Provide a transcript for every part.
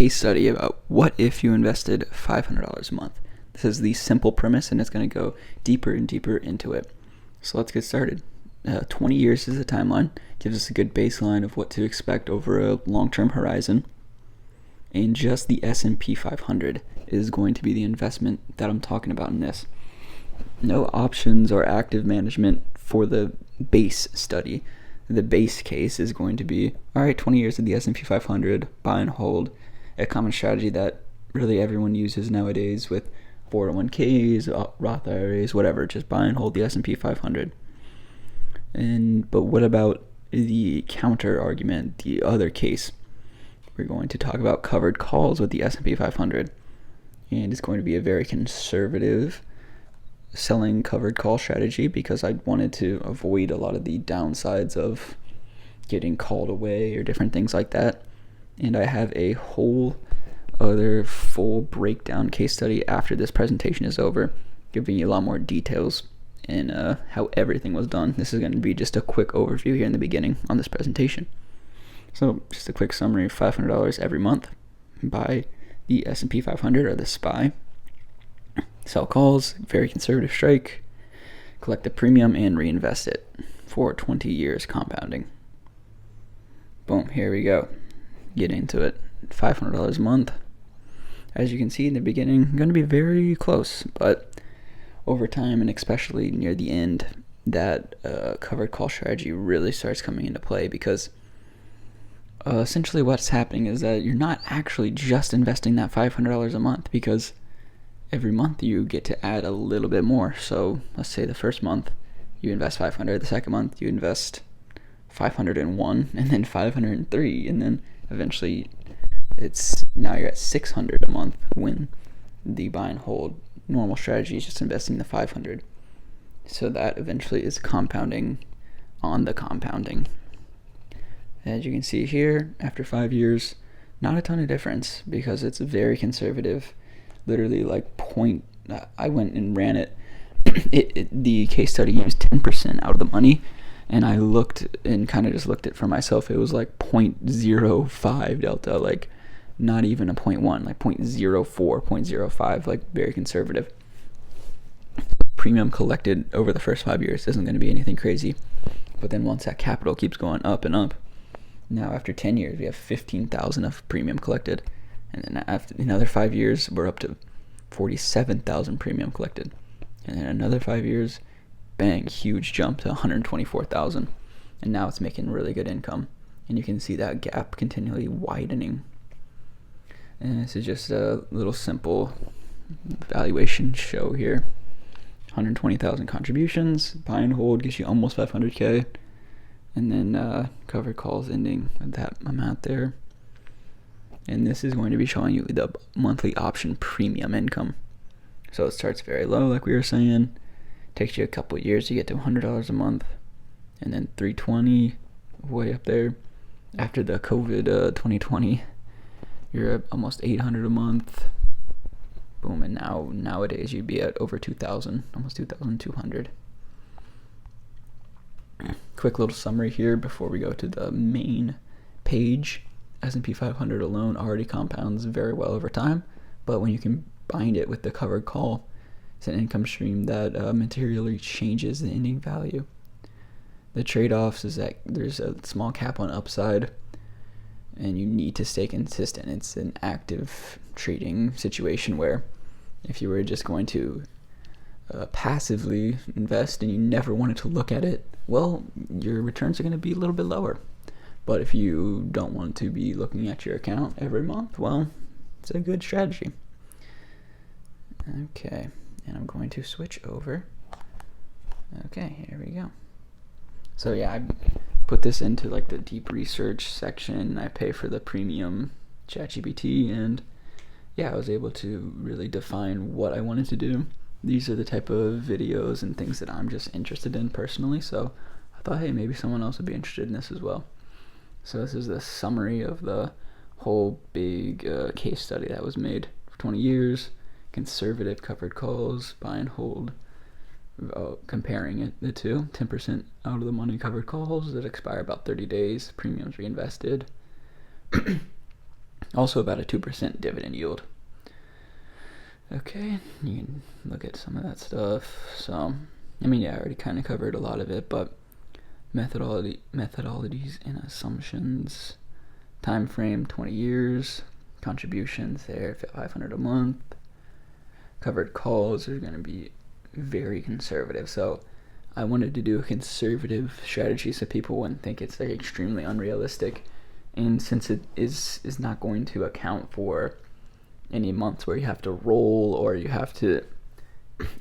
case study about what if you invested $500 a month. This is the simple premise, and it's going to go deeper and deeper into it. So let's get started. 20 years is the timeline. Gives us a good baseline of what to expect over a long-term horizon. And just the S&P 500 is going to be the investment that I'm talking about in this. No options or active management for the base study. The base case is going to be, all right, 20 years of the S&P 500, buy and hold, a common strategy that really everyone uses nowadays with 401ks, Roth IRAs, whatever. Just buy and hold the S&P 500. But what about the counter argument, the other case? We're going to talk about covered calls with the S&P 500, and it's going to be a very conservative selling covered call strategy because I wanted to avoid a lot of the downsides of getting called away or different things like that. And I have a whole other full breakdown case study after this presentation is over, giving you a lot more details and how everything was done. This is going to be just a quick overview here in the beginning on this presentation. So just a quick summary: $500 every month. Buy the S&P 500 or the SPY. Sell calls, very conservative strike. Collect the premium and reinvest it for 20 years compounding. Boom, here we go. Get into it. $500 a month. As you can see in the beginning, going to be very close, but over time, and especially near the end, that covered call strategy really starts coming into play because essentially what's happening is that you're not actually just investing that $500 a month, because every month you get to add a little bit more. So let's say the first month you invest 500, the second month you invest 501, and then 503, and then eventually now you're at 600 a month when the buy and hold normal strategy is just investing the 500. So that eventually is compounding on the compounding. As you can see here, after 5 years, not a ton of difference because it's very conservative. Literally like I went and ran it. The case study used 10% out of the money, and I looked and kind of just looked at it for myself. It was like 0.05 delta, like not even a 0.1, like 0.04, 0.05, like very conservative. Premium collected over the first 5 years isn't going to be anything crazy, but then once that capital keeps going up and up, now after 10 years we have 15,000 of premium collected, and then after another 5 years we're up to 47,000 premium collected, and then another 5 years, bang, huge jump to 124,000, and now it's making really good income, and you can see that gap continually widening. And this is just a little simple valuation show here. 120,000 contributions, buy and hold gets you almost 500k, and then covered calls ending with that amount there. And this is going to be showing you the monthly option premium income. So it starts very low, like we were saying. Takes you a couple of years to get to $100 a month, and then 320 way up there. After the COVID 2020, you're at almost 800 a month. Boom, and nowadays you'd be at over 2,000, almost 2,200. Quick little summary here before we go to the main page. S&P 500 alone already compounds very well over time, but when you combine it with the covered call, it's an income stream that materially changes the ending value. The trade-offs is that there's a small cap on upside, and you need to stay consistent. It's an active trading situation where if you were just going to passively invest and you never wanted to look at it, well, your returns are going to be a little bit lower. But if you don't want to be looking at your account every month, well, it's a good strategy. Okay, and I'm going to switch over. Okay, here we go. So yeah, I put this into like the deep research section. I pay for the premium ChatGPT, and yeah, I was able to really define what I wanted to do. These are the type of videos and things that I'm just interested in personally, so I thought, hey, maybe someone else would be interested in this as well. So this is the summary of the whole big case study that was made for 20 years, conservative covered calls, buy and hold, comparing the two, 10% out of the money covered calls that expire about 30 days, premiums reinvested. Also about a 2% dividend yield. Okay, you can look at some of that stuff. So, I mean, yeah, I already kind of covered a lot of it, but methodologies and assumptions, time frame 20 years, contributions there, 500 a month. Covered calls are going to be very conservative. So I wanted to do a conservative strategy so people wouldn't think it's like extremely unrealistic. And since it is not going to account for any months where you have to roll or you have to,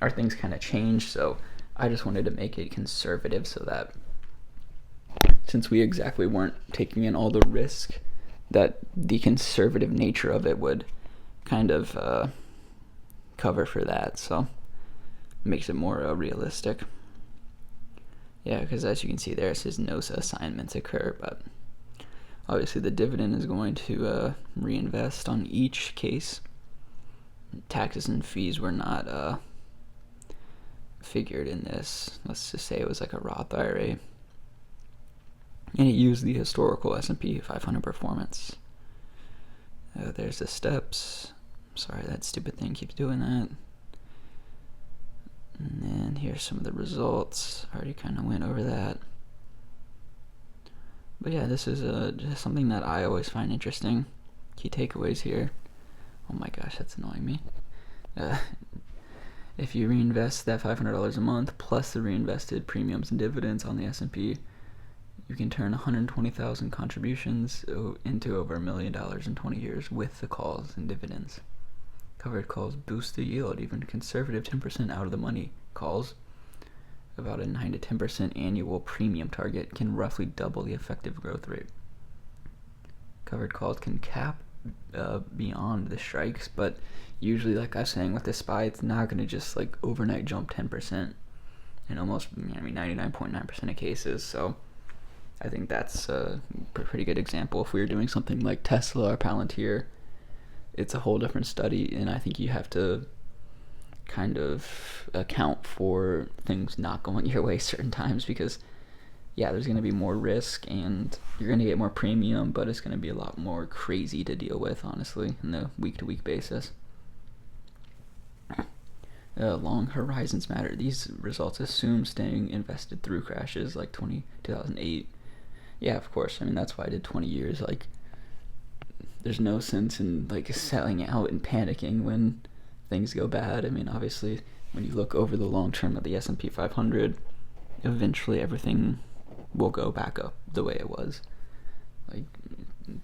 or things kind of change. So I just wanted to make it conservative so that since we exactly weren't taking in all the risk, that the conservative nature of it would kind of cover for that. So it makes it more realistic. Yeah, because as you can see there, it says no assignments occur, but obviously the dividend is going to reinvest on each case. Taxes and fees were not figured in this. Let's just say it was like a Roth IRA. And it used the historical S&P 500 performance. There's the steps. Sorry, that stupid thing keeps doing that. And then here's some of the results. I already kind of went over that. But yeah, this is just something that I always find interesting. Key takeaways here. Oh my gosh, that's annoying me. If you reinvest that $500 a month plus the reinvested premiums and dividends on the S&P, you can turn 120,000 contributions into over $1 million in 20 years with the calls and dividends. Covered calls boost the yield. Even conservative 10% out of the money calls, about a 9 to 10% annual premium target, can roughly double the effective growth rate. Covered calls can cap beyond the strikes, but usually, like I was saying with the SPY, it's not going to just like overnight jump 10% in almost 99.9% of cases. So I think that's a pretty good example. If we were doing something like Tesla or Palantir, it's a whole different study, and I think you have to kind of account for things not going your way certain times, because yeah, there's going to be more risk and you're going to get more premium, but it's going to be a lot more crazy to deal with, honestly, in the week-to-week basis. Long horizons matter. These results assume staying invested through crashes like 2008. Yeah, of course. I mean, that's why I did 20 years. Like, there's no sense in like selling out and panicking when things go bad. I mean, obviously, when you look over the long term of the S&P 500, eventually everything will go back up the way it was. Like,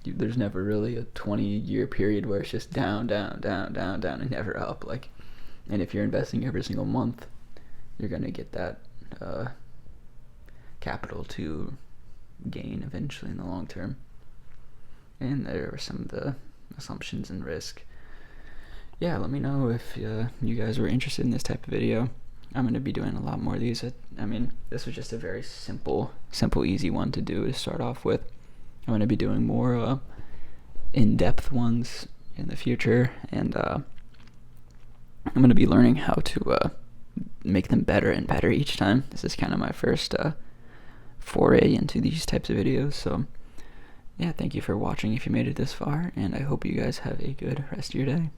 there's never really a 20-year period where it's just down, down, down, down, down, and never up. Like, and if you're investing every single month, you're gonna get that capital to gain eventually in the long term. And there are some of the assumptions and risk. Yeah, let me know if you guys were interested in this type of video. I'm going to be doing a lot more of these. I mean, this was just a very simple, easy one to do to start off with. I'm going to be doing more in-depth ones in the future, and I'm going to be learning how to make them better and better each time. This is kind of my first foray into these types of videos, so yeah, thank you for watching if you made it this far, and I hope you guys have a good rest of your day.